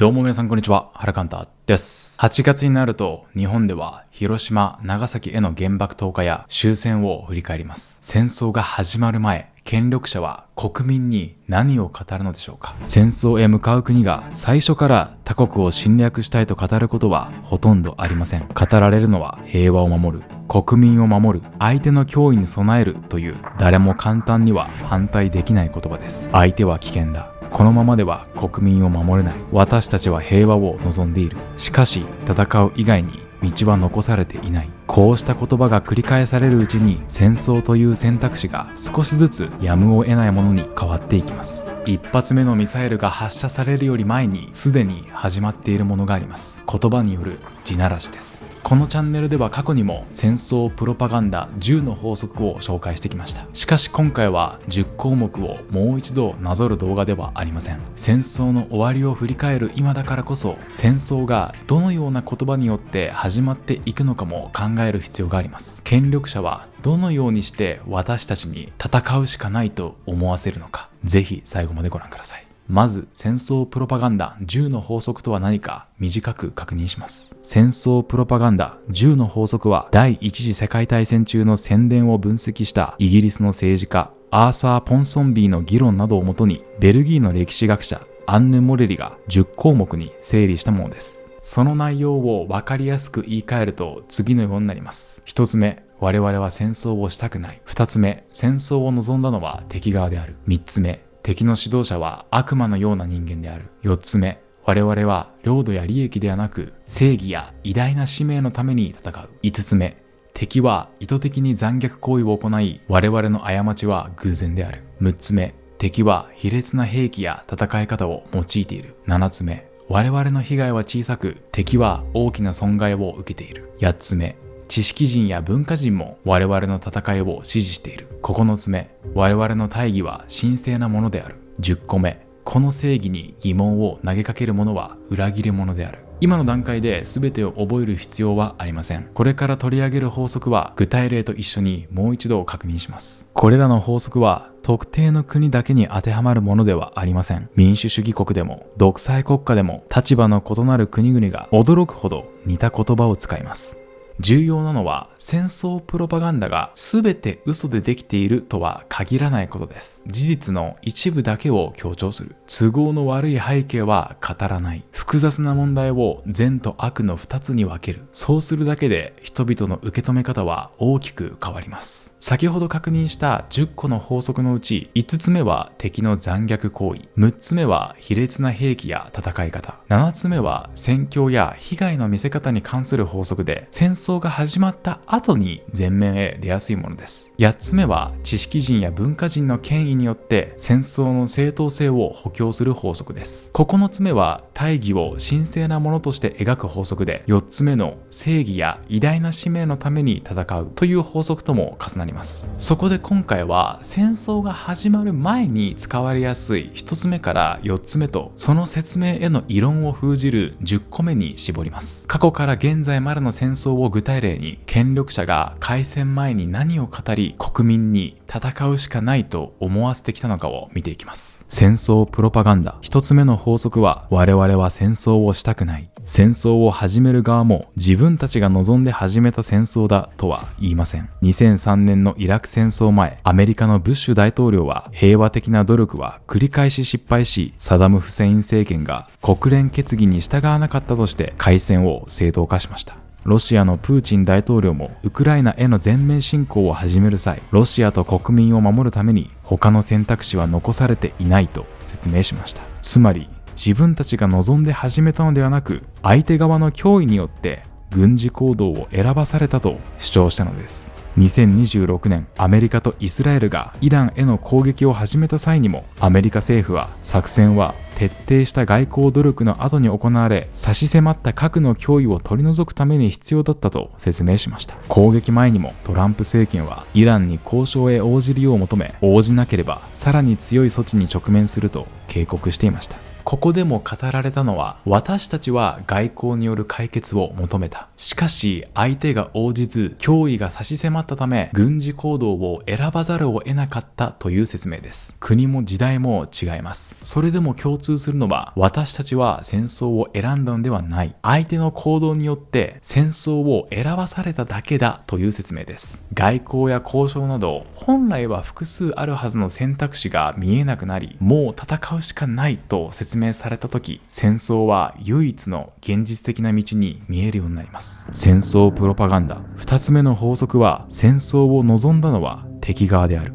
どうも皆さんこんにちは、原寛太です。8月になると日本では広島、長崎への原爆投下や終戦を振り返ります。戦争が始まる前、権力者は国民に何を語るのでしょうか。戦争へ向かう国が最初から他国を侵略したいと語ることはほとんどありません。語られるのは平和を守る、国民を守る、相手の脅威に備えるという誰も簡単には反対できない言葉です。相手は危険だ、このままでは国民を守れない、私たちは平和を望んでいる、しかし戦う以外に道は残されていない。こうした言葉が繰り返されるうちに戦争という選択肢が少しずつやむを得ないものに変わっていきます。一発目のミサイルが発射されるより前にすでに始まっているものがあります。言葉による地ならしです。このチャンネルでは過去にも戦争プロパガンダ10の法則を紹介してきました。しかし今回は10項目をもう一度なぞる動画ではありません。戦争の終わりを振り返る今だからこそ、戦争がどのような言葉によって始まっていくのかも考える必要があります。権力者はどのようにして私たちに戦うしかないと思わせるのか、ぜひ最後までご覧ください。まず戦争プロパガンダ10の法則とは何か短く確認します。戦争プロパガンダ10の法則は第一次世界大戦中の宣伝を分析したイギリスの政治家アーサー・ポンソンビーの議論などをもとにベルギーの歴史学者アンヌ・モレリが10項目に整理したものです。その内容を分かりやすく言い換えると次のようになります。1つ目、我々は戦争をしたくない。2つ目、戦争を望んだのは敵側である。3つ目、敵の指導者は悪魔のような人間である。4つ目、我々は領土や利益ではなく正義や偉大な使命のために戦う。5つ目、敵は意図的に残虐行為を行い我々の過ちは偶然である。6つ目、敵は卑劣な兵器や戦い方を用いている。7つ目、我々の被害は小さく敵は大きな損害を受けている。8つ目、知識人や文化人も我々の戦いを支持している。9つ目、我々の大義は神聖なものである。10個目、この正義に疑問を投げかける者は裏切る者である。今の段階で全てを覚える必要はありません。これから取り上げる法則は具体例と一緒にもう一度確認します。これらの法則は特定の国だけに当てはまるものではありません。民主主義国でも独裁国家でも立場の異なる国々が驚くほど似た言葉を使います。重要なのは戦争プロパガンダが全て嘘でできているとは限らないことです。事実の一部だけを強調する。都合の悪い背景は語らない。複雑な問題を善と悪の2つに分ける。そうするだけで人々の受け止め方は大きく変わります。先ほど確認した10個の法則のうち5つ目は敵の残虐行為、6つ目は卑劣な兵器や戦い方、7つ目は戦況や被害の見せ方に関する法則で戦争が始まった後に前面へ出やすいものです。8つ目は知識人や文化人の権威によって戦争の正当性を補強する法則です。9つ目は大義を神聖なものとして描く法則で、4つ目の正義や偉大な使命のために戦うという法則とも重なります。そこで今回は戦争が始まる前に使われやすい1つ目から4つ目とその説明への異論を封じる10個目に絞ります。過去から現在までの戦争を具体例に権力者が開戦前に何を語り国民に戦うしかないと思わせてきたのかを見ていきます。戦争プロパガンダ1つ目の法則は、我々は戦争をしたくない。戦争を始める側も自分たちが望んで始めた戦争だとは言いません。2003年のイラク戦争前、アメリカのブッシュ大統領は平和的な努力は繰り返し失敗し、サダム・フセイン政権が国連決議に従わなかったとして開戦を正当化しました。ロシアのプーチン大統領もウクライナへの全面侵攻を始める際、ロシアと国民を守るために他の選択肢は残されていないと説明しました。つまり自分たちが望んで始めたのではなく、相手側の脅威によって軍事行動を選ばされたと主張したのです。2026年、アメリカとイスラエルがイランへの攻撃を始めた際にも、アメリカ政府は作戦は徹底した外交努力の後に行われ、差し迫った核の脅威を取り除くために必要だったと説明しました。攻撃前にもトランプ政権はイランに交渉へ応じるよう求め、応じなければさらに強い措置に直面すると警告していました。ここでも語られたのは、私たちは外交による解決を求めた。しかし相手が応じず、脅威が差し迫ったため軍事行動を選ばざるを得なかったという説明です。国も時代も違います。それでも共通するのは、私たちは戦争を選んだのではない。相手の行動によって戦争を選ばされただけだという説明です。外交や交渉など、本来は複数あるはずの選択肢が見えなくなり、もう戦うしかないと説明された時、戦争は唯一の現実的な道に見えるようになります。戦争プロパガンダ。2つ目の法則は、戦争を望んだのは敵側である。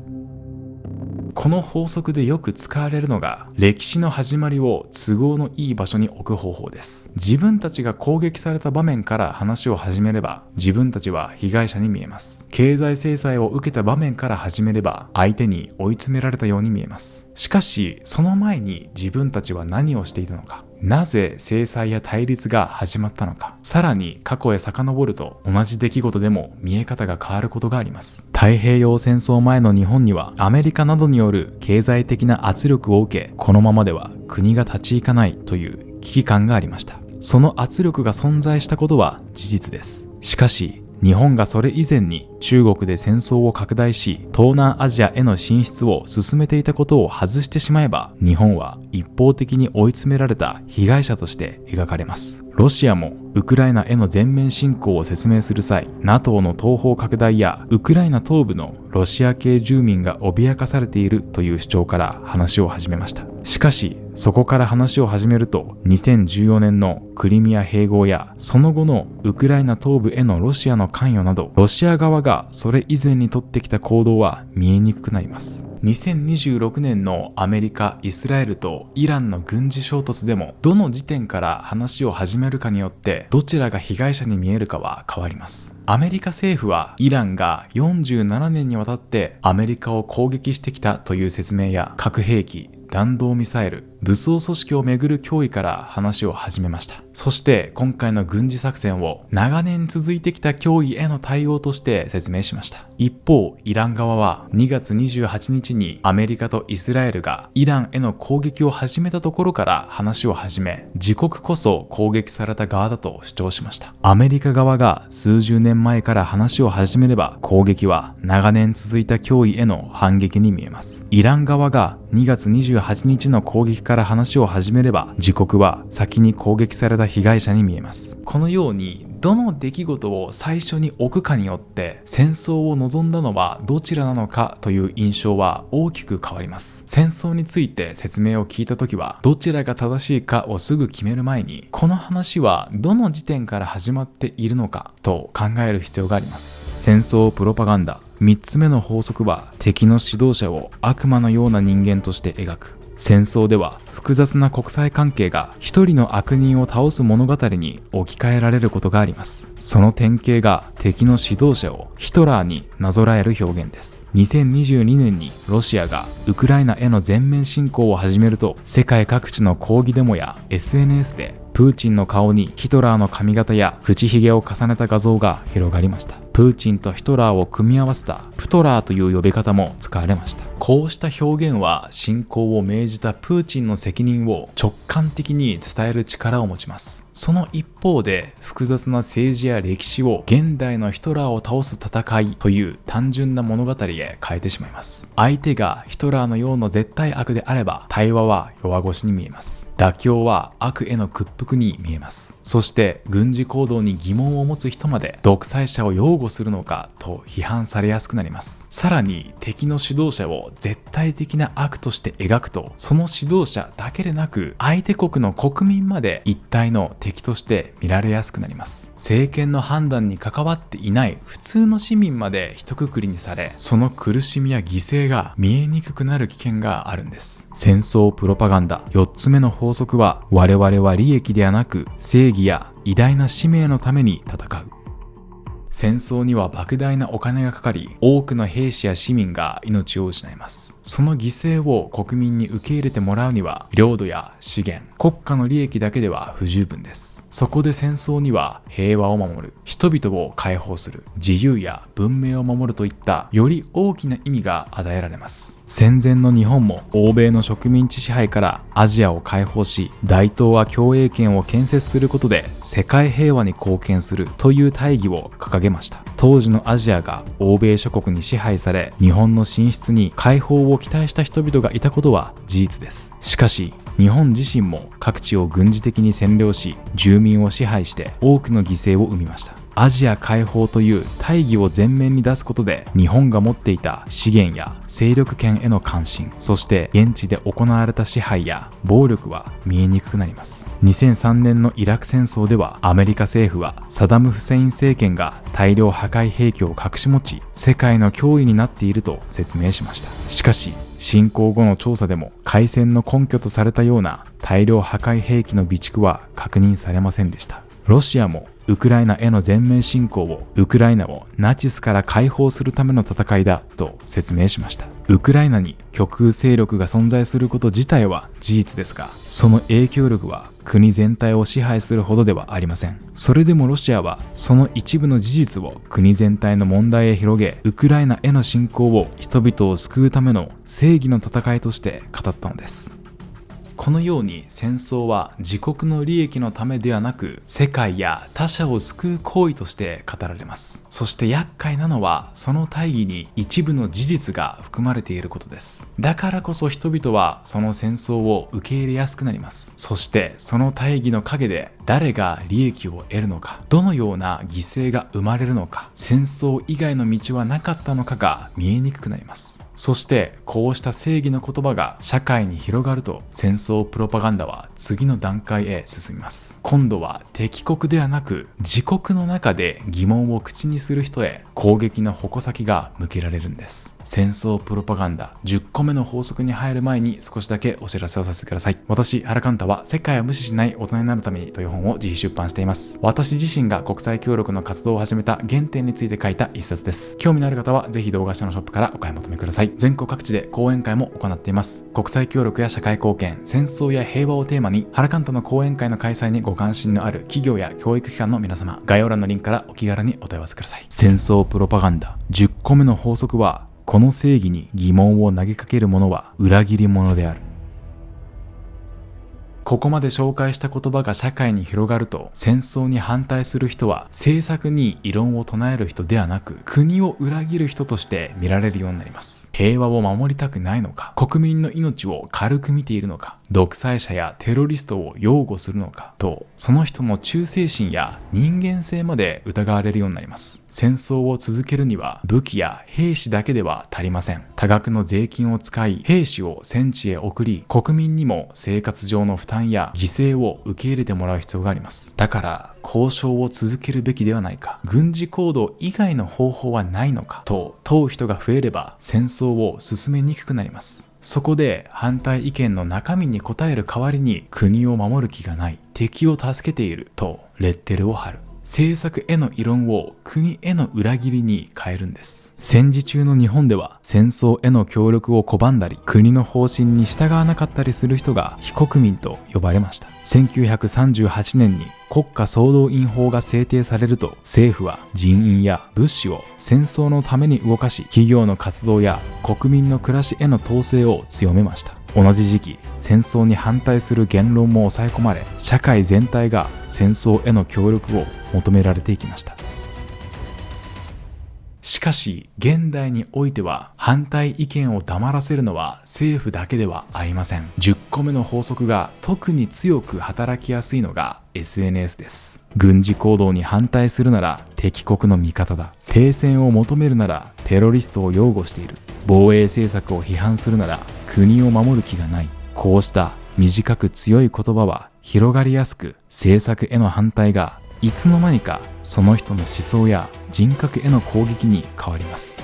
この法則でよく使われるのが、歴史の始まりを都合のいい場所に置く方法です。自分たちが攻撃された場面から話を始めれば、自分たちは被害者に見えます。経済制裁を受けた場面から始めれば、相手に追い詰められたように見えます。しかし、その前に自分たちは何をしていたのか。なぜ制裁や対立が始まったのか。さらに過去へ遡ると、同じ出来事でも見え方が変わることがあります。太平洋戦争前の日本には、アメリカなどによる経済的な圧力を受け、このままでは国が立ち行かないという危機感がありました。その圧力が存在したことは事実です。しかし、日本がそれ以前に中国で戦争を拡大し、東南アジアへの進出を進めていたことを外してしまえば、日本は一方的に追い詰められた被害者として描かれます。ロシアもウクライナへの全面侵攻を説明する際、NATO の東方拡大やウクライナ東部のロシア系住民が脅かされているという主張から話を始めました。しかし、そこから話を始めると、2014年のクリミア併合や、その後のウクライナ東部へのロシアの関与など、ロシア側がそれ以前に取ってきた行動は見えにくくなります。2026年のアメリカ、イスラエルとイランの軍事衝突でも、どの時点から話を始めるかによってどちらが被害者に見えるかは変わります。アメリカ政府はイランが47年にわたってアメリカを攻撃してきたという説明や、核兵器、弾道ミサイル、武装組織をめぐる脅威から話を始めました。そして今回の軍事作戦を長年続いてきた脅威への対応として説明しました。一方、イラン側は2月28日にアメリカとイスラエルがイランへの攻撃を始めたところから話を始め、自国こそ攻撃された側だと主張しました。アメリカ側が数十年前から話を始めれば、攻撃は長年続いた脅威への反撃に見えます。イラン側が2月28日の攻撃から話を始めれば、自国は先に攻撃された被害者に見えます。このように、どの出来事を最初に置くかによって、戦争を望んだのはどちらなのかという印象は大きく変わります。戦争について説明を聞いたときは、どちらが正しいかをすぐ決める前に、この話はどの時点から始まっているのかと考える必要があります。戦争プロパガンダ。3つ目の法則は、敵の指導者を悪魔のような人間として描く。戦争では複雑な国際関係が一人の悪人を倒す物語に置き換えられることがあります。その典型が敵の指導者をヒトラーになぞらえる表現です。2022年にロシアがウクライナへの全面侵攻を始めると、世界各地の抗議デモや SNS でプーチンの顔にヒトラーの髪型や口ひげを重ねた画像が広がりました。プーチンとヒトラーを組み合わせたプトラーという呼び方も使われました。こうした表現は、侵攻を命じたプーチンの責任を直感的に伝える力を持ちます。その一方で、複雑な政治や歴史を現代のヒトラーを倒す戦いという単純な物語へ変えてしまいます。相手がヒトラーのような絶対悪であれば、対話は弱腰に見えます。妥協は悪への屈服に見えます。そして軍事行動に疑問を持つ人まで、独裁者を擁護するのかと批判されやすくなります。さらに敵の指導者を絶対的な悪として描くと、その指導者だけでなく相手国の国民まで一体の敵として見られやすくなります。政権の判断に関わっていない普通の市民まで一括りにされ、その苦しみや犠牲が見えにくくなる危険があるんです。戦争プロパガンダ。4つ目の法則は、我々は利益ではなく正義や偉大な使命のために戦う。戦争には莫大なお金がかかり、多くの兵士や市民が命を失います。その犠牲を国民に受け入れてもらうには、領土や資源、国家の利益だけでは不十分です。そこで戦争には平和を守る、人々を解放する、自由や文明を守るといったより大きな意味が与えられます。戦前の日本も欧米の植民地支配からアジアを解放し、大東亜共栄圏を建設することで世界平和に貢献するという大義を掲げました。当時のアジアが欧米諸国に支配され、日本の進出に解放を期待した人々がいたことは事実です。しかし日本自身も各地を軍事的に占領し、住民を支配して多くの犠牲を生みました。アジア解放という大義を前面に出すことで、日本が持っていた資源や勢力圏への関心、そして現地で行われた支配や暴力は見えにくくなります。2003年のイラク戦争では、アメリカ政府はサダム・フセイン政権が大量破壊兵器を隠し持ち、世界の脅威になっていると説明しました。しかし侵攻後の調査でも、開戦の根拠とされたような大量破壊兵器の備蓄は確認されませんでした。ロシアもウクライナへの全面侵攻をウクライナをナチスから解放するための戦いだと説明しました。ウクライナに極右勢力が存在すること自体は事実ですが、その影響力は国全体を支配するほどではありません。それでもロシアはその一部の事実を国全体の問題へ広げ、ウクライナへの侵攻を人々を救うための正義の戦いとして語ったのです。このように戦争は自国の利益のためではなく、世界や他者を救う行為として語られます。そして厄介なのは、その大義に一部の事実が含まれていることです。だからこそ人々はその戦争を受け入れやすくなります。そしてその大義の陰で誰が利益を得るのか、どのような犠牲が生まれるのか、戦争以外の道はなかったのかが見えにくくなります。そしてこうした正義の言葉が社会に広がると、戦争プロパガンダは次の段階へ進みます。今度は敵国ではなく、自国の中で疑問を口にする人へ攻撃の矛先が向けられるんです。戦争プロパガンダ10個目の法則に入る前に、少しだけお知らせをさせてください。私、原寛太は世界を無視しない大人になるためにという本を自費出版しています。私自身が国際協力の活動を始めた原点について書いた一冊です。興味のある方はぜひ動画下のショップからお買い求めください。全国各地で講演会も行っています。国際協力や社会貢献、戦争や平和をテーマに、原寛太の講演会の開催にご関心のある企業や教育機関の皆様、概要欄のリンクからお気軽にお問い合わせください。戦争プロパガンダ10個目の法則は、この正義に疑問を投げかける者は裏切り者である。ここまで紹介した言葉が社会に広がると、戦争に反対する人は政策に異論を唱える人ではなく、国を裏切る人として見られるようになります。平和を守りたくないのか、国民の命を軽く見ているのか、独裁者やテロリストを擁護するのかと、その人の忠誠心や人間性まで疑われるようになります。戦争を続けるには武器や兵士だけでは足りません。多額の税金を使い、兵士を戦地へ送り、国民にも生活上の負担や犠牲を受け入れてもらう必要があります。だから交渉を続けるべきではないか、軍事行動以外の方法はないのかと問う人が増えれば、戦争を進めにくくなります。そこで反対意見の中身に答える代わりに、国を守る気がない、敵を助けているとレッテルを貼る。政策への異論を国への裏切りに変えるんです。戦時中の日本では、戦争への協力を拒んだり、国の方針に従わなかったりする人が非国民と呼ばれました。1938年に国家総動員法が制定されると、政府は人員や物資を戦争のために動かし、企業の活動や国民の暮らしへの統制を強めました。同じ時期、戦争に反対する言論も抑え込まれ、社会全体が戦争への協力を求められていきました。しかし現代においては、反対意見を黙らせるのは政府だけではありません。10個目の法則が特に強く働きやすいのが SNS です。軍事行動に反対するなら敵国の味方だ。停戦を求めるならテロリストを擁護している。防衛政策を批判するなら国を守る気がない。こうした短く強い言葉は広がりやすく、政策への反対がいつの間にかその人の思想や人格への攻撃に変わります。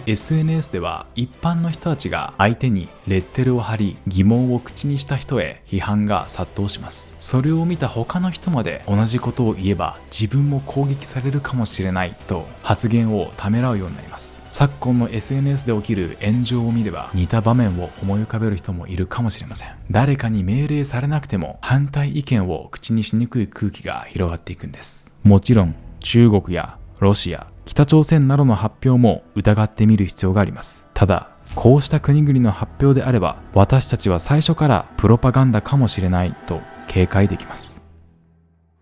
SNS では一般の人たちが相手にレッテルを貼り疑問を口にした人へ批判が殺到します。それを見た他の人まで同じことを言えば自分も攻撃されるかもしれないと発言をためらうようになります。昨今の SNS で起きる炎上を見れば似た場面を思い浮かべる人もいるかもしれません。誰かに命令されなくても反対意見を口にしにくい空気が広がっていくんです。もちろん中国やロシア、北朝鮮などの発表も疑ってみる必要があります。ただこうした国々の発表であれば私たちは最初からプロパガンダかもしれないと警戒できます。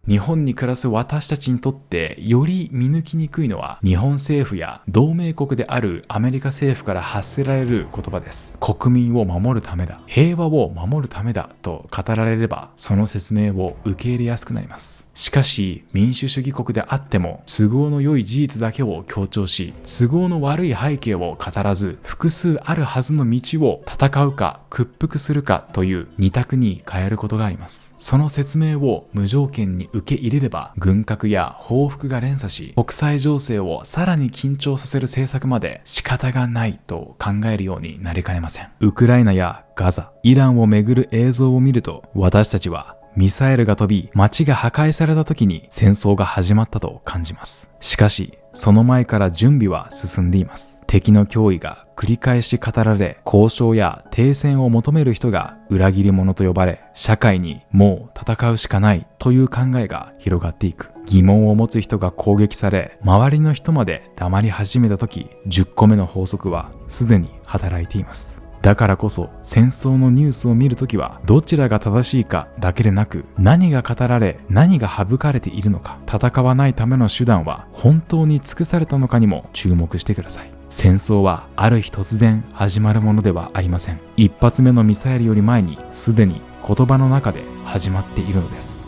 日本に暮らす私たちにとってより見抜きにくいのは日本政府や同盟国であるアメリカ政府から発せられる言葉です。国民を守るためだ、平和を守るためだと語られればその説明を受け入れやすくなります。しかし民主主義国であっても都合の良い事実だけを強調し都合の悪い背景を語らず複数あるはずの道を戦うか屈服するかという二択に変えることがあります。その説明を無条件に受け入れれば軍拡や報復が連鎖し国際情勢をさらに緊張させる政策まで仕方がないと考えるようになりかねません。ウクライナやガザ、イランをめぐる映像を見ると私たちはミサイルが飛び街が破壊された時に戦争が始まったと感じます。しかしその前から準備は進んでいます。敵の脅威が繰り返し語られ交渉や停戦を求める人が裏切り者と呼ばれ社会にもう戦うしかないという考えが広がっていく。疑問を持つ人が攻撃され周りの人まで黙り始めた時10個目の法則はすでに働いています。だからこそ戦争のニュースを見るときはどちらが正しいかだけでなく何が語られ何が省かれているのか、戦わないための手段は本当に尽くされたのかにも注目してください。戦争はある日突然始まるものではありません。一発目のミサイルより前にすでに言葉の中で始まっているのです。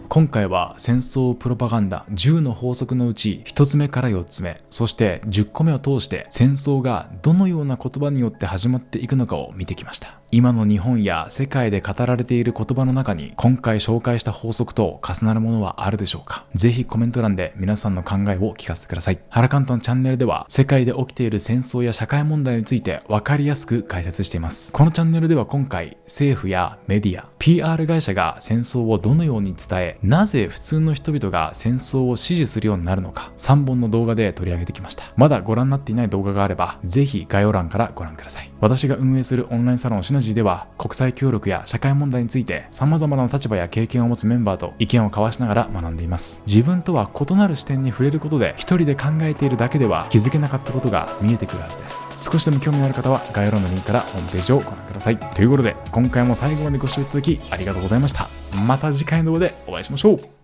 今回は戦争プロパガンダ10の法則のうち1つ目から4つ目、そして10個目を通して戦争がどのような言葉によって始まっていくのかを見てきました。今の日本や世界で語られている言葉の中に今回紹介した法則と重なるものはあるでしょうか。ぜひコメント欄で皆さんの考えを聞かせてください。原監督のチャンネルでは世界で起きている戦争や社会問題について分かりやすく解説しています。このチャンネルでは今回政府やメディア、PR 会社が戦争をどのように伝え、なぜ普通の人々が戦争を支持するようになるのか3本の動画で取り上げてきました。まだご覧になっていない動画があればぜひ概要欄からご覧ください。私が運営するオンラインサロンシナジーでは国際協力や社会問題について様々な立場や経験を持つメンバーと意見を交わしながら学んでいます。自分とは異なる視点に触れることで一人で考えているだけでは気づけなかったことが見えてくるはずです。少しでも興味のある方は概要欄のリンクからホームページをご覧ください。ということで今回も最後までご視聴いただきありがとうございました。また次回の動画でお会いしましょう。